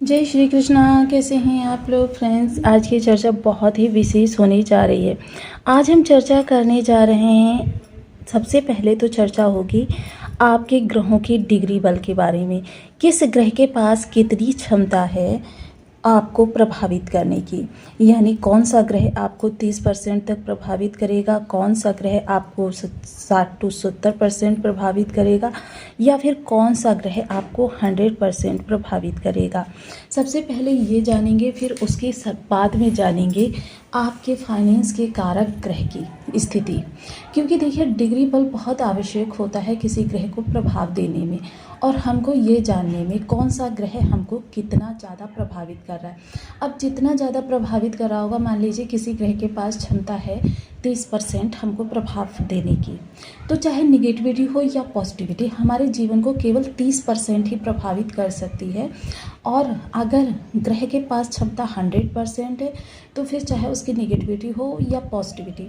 जय श्री कृष्णा। कैसे हैं आप लोग फ्रेंड्स। आज की चर्चा बहुत ही विशेष होने जा रही है। आज हम चर्चा करने जा रहे हैं, सबसे पहले तो चर्चा होगी आपके ग्रहों की डिग्री बल के बारे में। किस ग्रह के पास कितनी क्षमता है आपको प्रभावित करने की, यानी कौन सा ग्रह आपको 30% तक प्रभावित करेगा, कौन सा ग्रह आपको 60 से 70% प्रभावित करेगा, या फिर कौन सा ग्रह आपको 100% प्रभावित करेगा। सबसे पहले ये जानेंगे, फिर उसके बाद में जानेंगे आपके फाइनेंस के कारक ग्रह की स्थिति। क्योंकि देखिए, डिग्री बल बहुत आवश्यक होता है किसी ग्रह को प्रभाव देने में, और हमको ये जानने में कौन सा ग्रह हमको कितना ज़्यादा प्रभावित कर रहा है। अब जितना ज़्यादा प्रभावित कर रहा होगा, मान लीजिए किसी ग्रह के पास क्षमता है 30% हमको प्रभाव देने की, तो चाहे निगेटिविटी हो या पॉजिटिविटी, हमारे जीवन को केवल 30% ही प्रभावित कर सकती है। और अगर ग्रह के पास क्षमता 100% है, तो फिर चाहे उसकी निगेटिविटी हो या पॉजिटिविटी,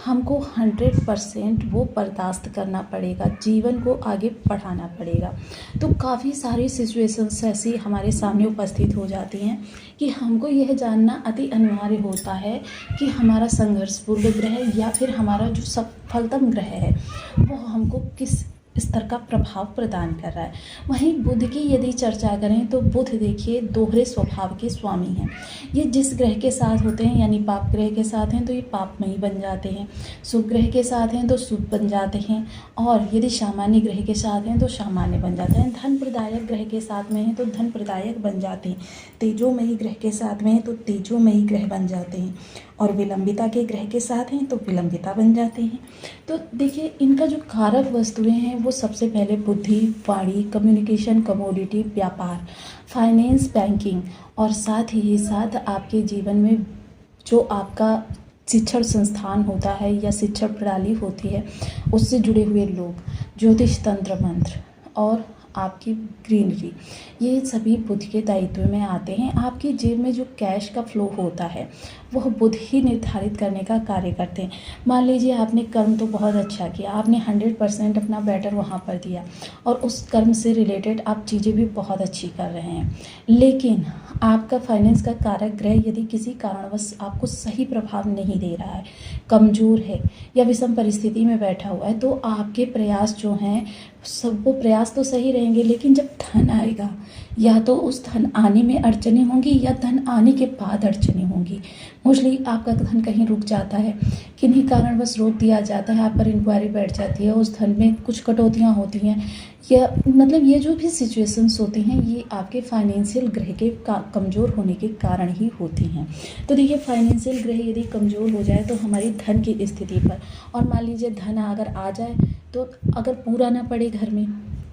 हमको 100% वो बर्दाश्त करना पड़ेगा, जीवन को आगे बढ़ाना पड़ेगा। तो काफ़ी सारी सिचुएशंस ऐसी हमारे सामने उपस्थित हो जाती हैं कि हमको यह जानना अति अनिवार्य होता है कि हमारा संघर्षपूर्ण ग्रह या फिर हमारा जो सफलतम ग्रह है वो हमको किस स्तर का प्रभाव प्रदान कर रहा है। वहीं बुध की यदि चर्चा करें तो बुध देखिए दोहरे स्वभाव के स्वामी हैं। ये जिस ग्रह के साथ होते हैं, यानी पाप ग्रह के साथ हैं तो ये पापमयी बन जाते हैं, शुभ ग्रह के साथ हैं तो शुभ बन जाते हैं, और यदि सामान्य ग्रह के साथ हैं तो सामान्य बन जाते हैं। धन प्रदायक ग्रह के साथ में हैं तो धन प्रदायक बन जाते हैं, तेजोमयी ग्रह के साथ में हैं तो तेजोमयी ग्रह बन जाते हैं, और विलंबिता के ग्रह के साथ हैं तो विलंबिता बन जाते हैं। तो देखिए, इनका जो कारक वस्तुएं हैं वो सबसे पहले बुद्धि, वाणी, कम्युनिकेशन, कमोडिटी, व्यापार, फाइनेंस, बैंकिंग, और साथ ही साथ आपके जीवन में जो आपका शिक्षण संस्थान होता है या शिक्षण प्रणाली होती है उससे जुड़े हुए लोग, ज्योतिष, तंत्र, मंत्र और आपकी ग्रीनरी, ये सभी बुध के दायित्व में आते हैं। आपकी जेब में जो कैश का फ्लो होता है वह बुध ही निर्धारित करने का कार्य करते हैं। मान लीजिए आपने कर्म तो बहुत अच्छा किया, आपने 100% अपना बेटर वहाँ पर दिया, और उस कर्म से रिलेटेड आप चीज़ें भी बहुत अच्छी कर रहे हैं, लेकिन आपका फाइनेंस का कारक ग्रह यदि किसी कारणवश आपको सही प्रभाव नहीं दे रहा है, कमज़ोर है या विषम परिस्थिति में बैठा हुआ है, तो आपके प्रयास जो हैं सब, वो प्रयास तो सही रहेंगे, लेकिन जब धन आएगा या तो उस धन आने में अड़चनें होंगी या धन आने के बाद अड़चनें होंगी। मोस्टली आपका धन कहीं रुक जाता है, किन्हीं कारणवश रोक दिया जाता है, आप पर इंक्वायरी बैठ जाती है, उस धन में कुछ कटौतियाँ होती हैं, या मतलब ये जो भी सिचुएशंस होती हैं ये आपके फाइनेंशियल ग्रह के कमज़ोर होने के कारण ही होती हैं। तो देखिए, फाइनेंशियल ग्रह यदि कमज़ोर हो जाए तो हमारी धन की स्थिति पर, और मान लीजिए धन अगर आ जाए तो अगर पूरा ना पड़े घर में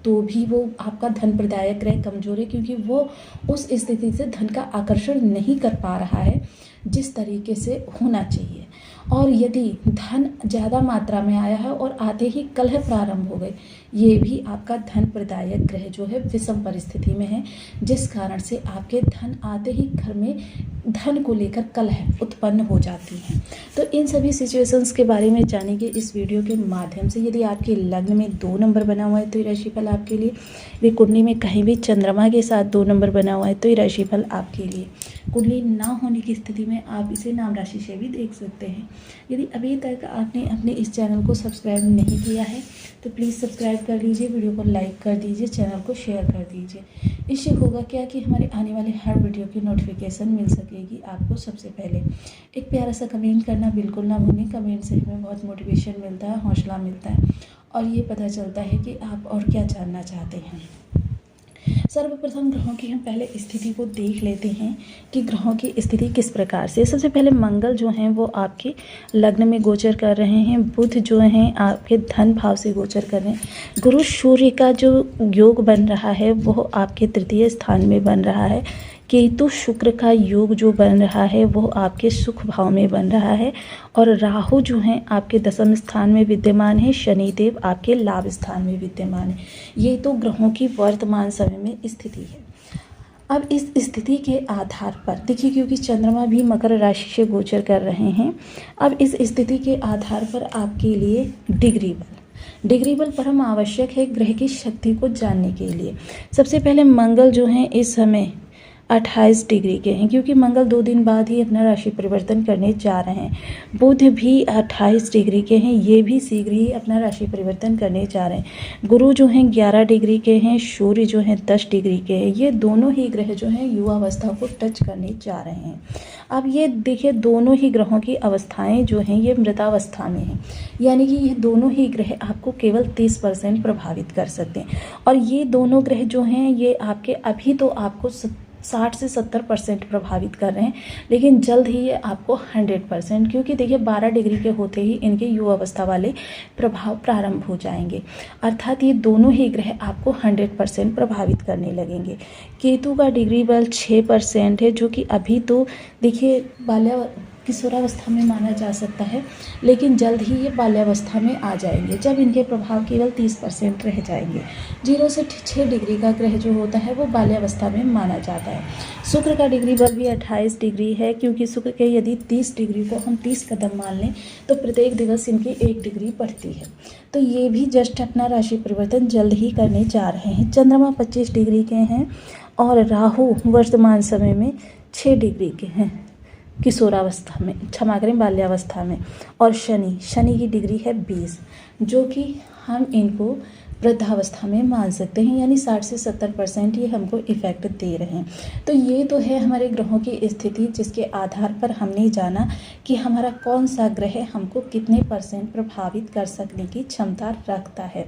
तो भी वो आपका धन प्रदायक ग्रह कमज़ोर है, क्योंकि वो उस स्थिति से धन का आकर्षण नहीं कर पा रहा है जिस तरीके से होना चाहिए। और यदि धन ज़्यादा मात्रा में आया है और आते ही कलह प्रारंभ हो गए, ये भी आपका धन प्रदायक ग्रह जो है विषम परिस्थिति में है, जिस कारण से आपके धन आते ही घर में धन को लेकर कलह उत्पन्न हो जाती हैं। तो इन सभी सिचुएशंस के बारे में जानेंगे इस वीडियो के माध्यम से। यदि आपके लग्न में 2 नंबर बना हुआ है तो ये राशिफल आपके लिए, यदि कुंडली में कहीं भी चंद्रमा के साथ 2 नंबर बना हुआ है तो ये राशिफल आपके लिए। कुंडली ना होने की स्थिति में आप इसे नाम राशि से भी देख सकते हैं। यदि अभी तक आपने अपने इस चैनल को सब्सक्राइब नहीं किया है तो प्लीज़ सब्सक्राइब कर लीजिए, वीडियो को लाइक कर दीजिए, चैनल को शेयर कर दीजिए। इससे होगा क्या कि हमारे आने वाले हर वीडियो की नोटिफिकेशन मिल सकेगी आपको सबसे पहले। एक प्यारा सा कमेंट करना बिल्कुल ना भूलें, कमेंट से हमें बहुत मोटिवेशन मिलता है, हौसला मिलता है, और ये पता चलता है कि आप और क्या जानना चाहते हैं। सर्वप्रथम ग्रहों की हम पहले स्थिति को देख लेते हैं कि ग्रहों की स्थिति किस प्रकार से। सबसे पहले मंगल जो हैं वो आपके लग्न में गोचर कर रहे हैं, बुध जो हैं आपके धन भाव से गोचर कर रहे हैं, गुरु सूर्य का जो योग बन रहा है वो आपके तृतीय स्थान में बन रहा है, केतु शुक्र का योग जो बन रहा है वो आपके सुख भाव में बन रहा है, और राहु जो हैं आपके दशम स्थान में विद्यमान है, शनिदेव आपके लाभ स्थान में विद्यमान है। ये तो ग्रहों की वर्तमान समय में स्थिति है। अब इस स्थिति के आधार पर देखिए, क्योंकि चंद्रमा भी मकर राशि से गोचर कर रहे हैं, अब इस स्थिति के आधार पर आपके लिए डिग्री बल परम आवश्यक है ग्रह की शक्ति को जानने के लिए। सबसे पहले मंगल जो हैं इस समय 28 डिग्री के हैं, क्योंकि मंगल 2 दिन बाद ही अपना राशि परिवर्तन करने जा रहे हैं। बुध भी 28 डिग्री के हैं, ये भी शीघ्र ही अपना राशि परिवर्तन करने जा रहे हैं। गुरु जो हैं 11 डिग्री के हैं, सूर्य जो हैं 10 डिग्री के हैं। ये दोनों ही ग्रह जो हैं युवावस्था को टच करने जा रहे हैं। अब ये देखिए, दोनों ही ग्रहों की अवस्थाएं जो हैं ये मृतावस्था में हैं, यानी कि ये दोनों ही ग्रह आपको केवल 30% प्रभावित कर सकते हैं। और ये दोनों ग्रह जो हैं ये आपके अभी तो आपको 60 से 70% प्रभावित कर रहे हैं, लेकिन जल्द ही ये आपको 100%, क्योंकि देखिए 12 डिग्री के होते ही इनके युवावस्था वाले प्रभाव प्रारंभ हो जाएंगे, अर्थात ये दोनों ही ग्रह आपको 100% प्रभावित करने लगेंगे। केतु का डिग्री बल 6% है, जो कि अभी तो देखिए किशोरावस्था में माना जा सकता है, लेकिन जल्द ही ये बाल्यावस्था में आ जाएंगे, जब इनके प्रभाव केवल 30% रह जाएंगे। 0 से 6 डिग्री का ग्रह जो होता है वो बाल्यावस्था में माना जाता है। शुक्र का डिग्री बल भी 28 डिग्री है, क्योंकि शुक्र के यदि 30 डिग्री को हम 30 कदम मान लें तो प्रत्येक दिवस इनकी 1 डिग्री बढ़ती है। तो ये भी जस्ट अपना राशि परिवर्तन जल्द ही करने जा रहे हैं। चंद्रमा 25 डिग्री के हैं और राहु वर्तमान समय में 6 डिग्री के हैं किशोरावस्था में, क्षमा करें बाल्यावस्था में। और शनि की डिग्री है 20, जो कि हम इनको वृद्धावस्था में मान सकते हैं, यानी 60 से 70% ये हमको इफ़ेक्ट दे रहे हैं। तो ये तो है हमारे ग्रहों की स्थिति, जिसके आधार पर हमने जाना कि हमारा कौन सा ग्रह हमको कितने % प्रभावित कर सकने की क्षमता रखता है,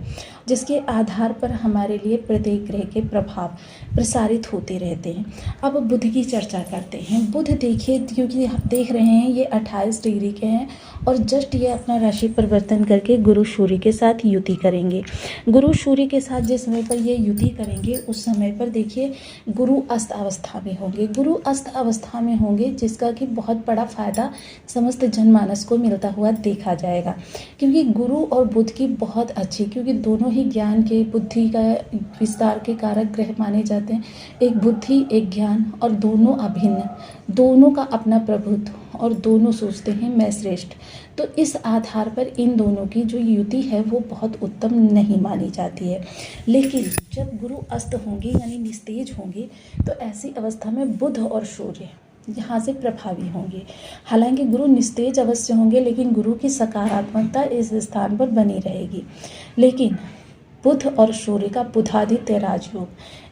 जिसके आधार पर हमारे लिए प्रत्येक ग्रह के प्रभाव प्रसारित होते रहते हैं। अब बुध की चर्चा करते हैं। बुध देखिए, क्योंकि आप देख रहे हैं ये 28 डिग्री के हैं और जस्ट ये अपना राशि परिवर्तन करके गुरु सूर्य के साथ युति करेंगे। गुरु सूर्य के साथ जिस समय पर ये युति करेंगे उस समय पर देखिए गुरु अस्त अवस्था में होंगे। गुरु अस्त अवस्था में होंगे, जिसका कि बहुत बड़ा फायदा समस्त जनमानस को मिलता हुआ देखा जाएगा, क्योंकि गुरु और बुध की बहुत अच्छी, क्योंकि दोनों ही ज्ञान के, बुद्धि का विस्तार के कारक ग्रह माने जाते हैं। एक बुद्धि, एक ज्ञान, और दोनों अभिन्न, दोनों का अपना प्रभुत्व, और दोनों सोचते हैं मैं श्रेष्ठ। तो इस आधार पर इन दोनों की जो युति है वो बहुत उत्तम नहीं मानी जाती है। लेकिन जब गुरु अस्त होंगे यानी निस्तेज होंगे, तो ऐसी अवस्था में बुध और सूर्य यहाँ से प्रभावी होंगे। हालांकि गुरु निस्तेज अवश्य होंगे, लेकिन गुरु की सकारात्मकता इस स्थान पर बनी रहेगी। लेकिन बुध और सूर्य का बुधादित्य राजयोग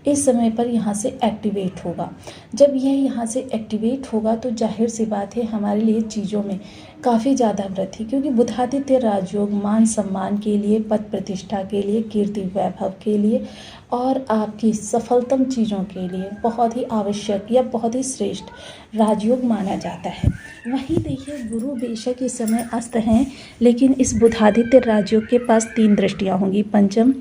इस समय पर यहाँ से एक्टिवेट होगा। जब यह यहाँ से एक्टिवेट होगा तो जाहिर सी बात है हमारे लिए चीज़ों में काफ़ी ज़्यादा वृद्धि, क्योंकि बुधादित्य राजयोग मान सम्मान के लिए, पद प्रतिष्ठा के लिए, कीर्ति वैभव के लिए और आपकी सफलतम चीज़ों के लिए बहुत ही आवश्यक या बहुत ही श्रेष्ठ राजयोग माना जाता है। वहीं देखिए गुरु बेशक इस समय अस्त हैं, लेकिन इस बुधादित्य राजयोग के पास 3 दृष्टियाँ होंगी, पंचम,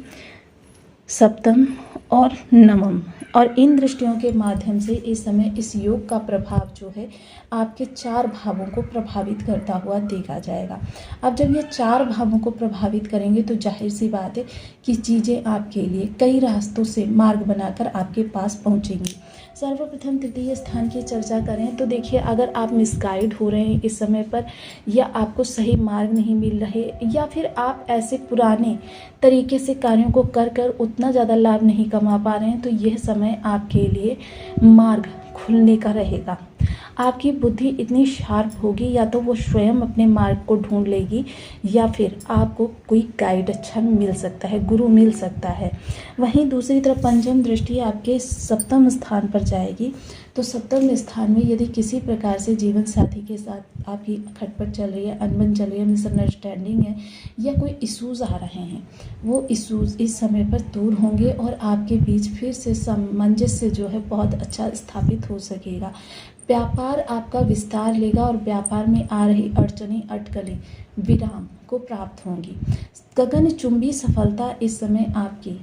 सप्तम और नवम, और इन दृष्टियों के माध्यम से इस समय इस योग का प्रभाव जो है आपके 4 भावों को प्रभावित करता हुआ देखा जाएगा। अब जब ये 4 भावों को प्रभावित करेंगे तो जाहिर सी बात है कि चीज़ें आपके लिए कई रास्तों से मार्ग बनाकर आपके पास पहुंचेंगी। सर्वप्रथम तृतीय स्थान की चर्चा करें तो देखिए, अगर आप मिसगाइड हो रहे हैं इस समय पर, या आपको सही मार्ग नहीं मिल रहे, या फिर आप ऐसे पुराने तरीके से कार्यों को कर कर उतना ज़्यादा लाभ नहीं कमा पा रहे हैं, तो यह समय आपके लिए मार्ग खुलने का रहेगा। आपकी बुद्धि इतनी शार्प होगी, या तो वो स्वयं अपने मार्ग को ढूंढ लेगी, या फिर आपको कोई गाइड अच्छा मिल सकता है, गुरु मिल सकता है। वहीं दूसरी तरफ पंचम दृष्टि आपके सप्तम स्थान पर जाएगी, तो सप्तम स्थान में यदि किसी प्रकार से जीवन साथी के साथ आपकी खटपट चल रही है, अनबन चल रही है, मिसअंडरस्टैंडिंग है, या कोई इश्यूज़ आ रहे हैं, वो इश्यूज़ इस समय पर दूर होंगे और आपके बीच फिर से सामंजस्य जो है बहुत अच्छा स्थापित हो सकेगा। व्यापार आपका विस्तार लेगा और व्यापार में आ रही अड़चनें, अटकलें विराम को प्राप्त होंगी। गगनचुंबी सफलता इस समय आपकी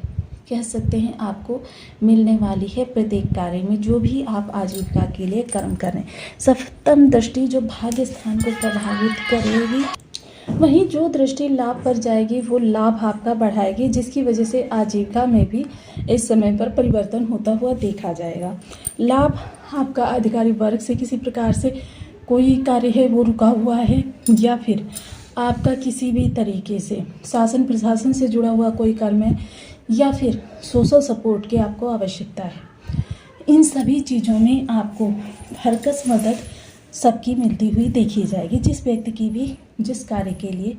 कह सकते हैं आपको मिलने वाली है प्रत्येक कार्य में, जो भी आप आजीविका के लिए कर्म कर रहे हैं। सप्तम दृष्टि जो भाग्य स्थान को प्रभावित करेगी, वहीं जो दृष्टि लाभ पर जाएगी वो लाभ आपका बढ़ाएगी, जिसकी वजह से आजीविका में भी इस समय पर परिवर्तन होता हुआ देखा जाएगा। लाभ आपका अधिकारी वर्ग से किसी प्रकार से कोई कार्य है वो रुका हुआ है, या फिर आपका किसी भी तरीके से शासन प्रशासन से जुड़ा हुआ कोई कर्म है, या फिर सोशल सपोर्ट की आपको आवश्यकता है। इन सभी चीज़ों में आपको हरकस मदद सबकी मिलती हुई देखी जाएगी। जिस व्यक्ति की भी जिस कार्य के लिए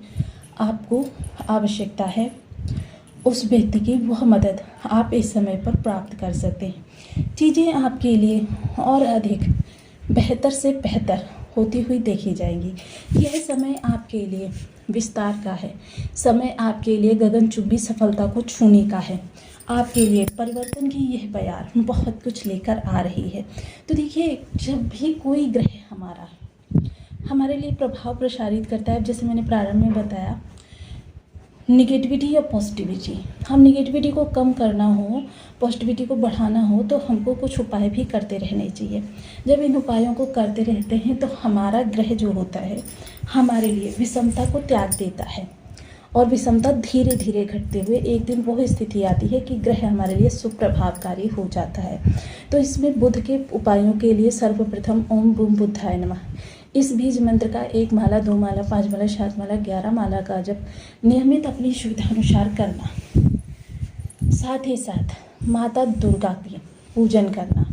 आपको आवश्यकता है, उस व्यक्ति की वह मदद आप इस समय पर प्राप्त कर सकते हैं। चीज़ें आपके लिए और अधिक बेहतर से बेहतर होती हुई देखी जाएंगी। यह समय आपके लिए विस्तार का है, समय आपके लिए गगनचुंबी सफलता को छूने का है। आपके लिए परिवर्तन की यह बयार बहुत कुछ लेकर आ रही है। तो देखिए, जब भी कोई ग्रह हमारे लिए प्रभाव प्रसारित करता है, जैसे मैंने प्रारंभ में बताया, निगेटिविटी या पॉजिटिविटी, हम निगेटिविटी को कम करना हो, पॉजिटिविटी को बढ़ाना हो, तो हमको कुछ उपाय भी करते रहने चाहिए। जब इन उपायों को करते रहते हैं तो हमारा ग्रह जो होता है हमारे लिए विषमता को त्याग देता है, और विषमता धीरे धीरे घटते हुए एक दिन वो स्थिति आती है कि ग्रह हमारे लिए सुप्रभावकारी हो जाता है। तो इसमें बुध के उपायों के लिए सर्वप्रथम ओम बूम बुद्धाय नमः, इस बीज मंत्र का 1 माला, 2 माला, 5 माला, 7 माला, 11 माला का जप नियमित अपनी सुविधानुसार करना। साथ ही साथ माता दुर्गा की पूजन करना।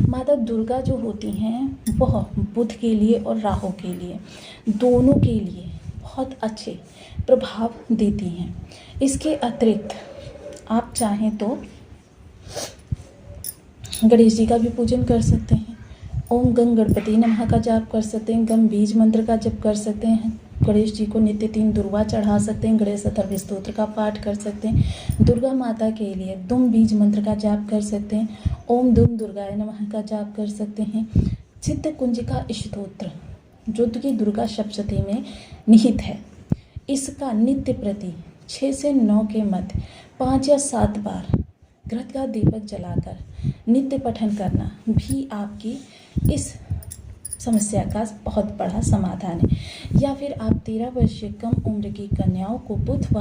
माता दुर्गा जो होती हैं वह बुध के लिए और राहु के लिए, दोनों के लिए बहुत अच्छे प्रभाव देती हैं। इसके अतिरिक्त आप चाहें तो गणेश जी का भी पूजन कर सकते हैं। ओम गं गणपति नमः का जाप कर सकते हैं, गम बीज मंत्र का जप कर सकते हैं, गणेश जी को नित्य 3 दुर्वा चढ़ा सकते हैं, गणेश अथर्व स्तोत्र का पाठ कर सकते हैं। दुर्गा माता के लिए दुम बीज मंत्र का जाप कर सकते हैं, ओम दुम दुर्गाय नमः का जाप कर सकते हैं। चित्त कुंजिका स्तोत्र जो कि दुर्गा सप्तशती में निहित है, इसका नित्य प्रति 6 से 9 के मध्य 5 या 7 बार घृत का दीपक जलाकर नित्य पठन करना भी आपकी इस समस्या का बहुत बड़ा समाधान है। या फिर आप 13 वर्ष से कम उम्र की कन्याओं को बुधवार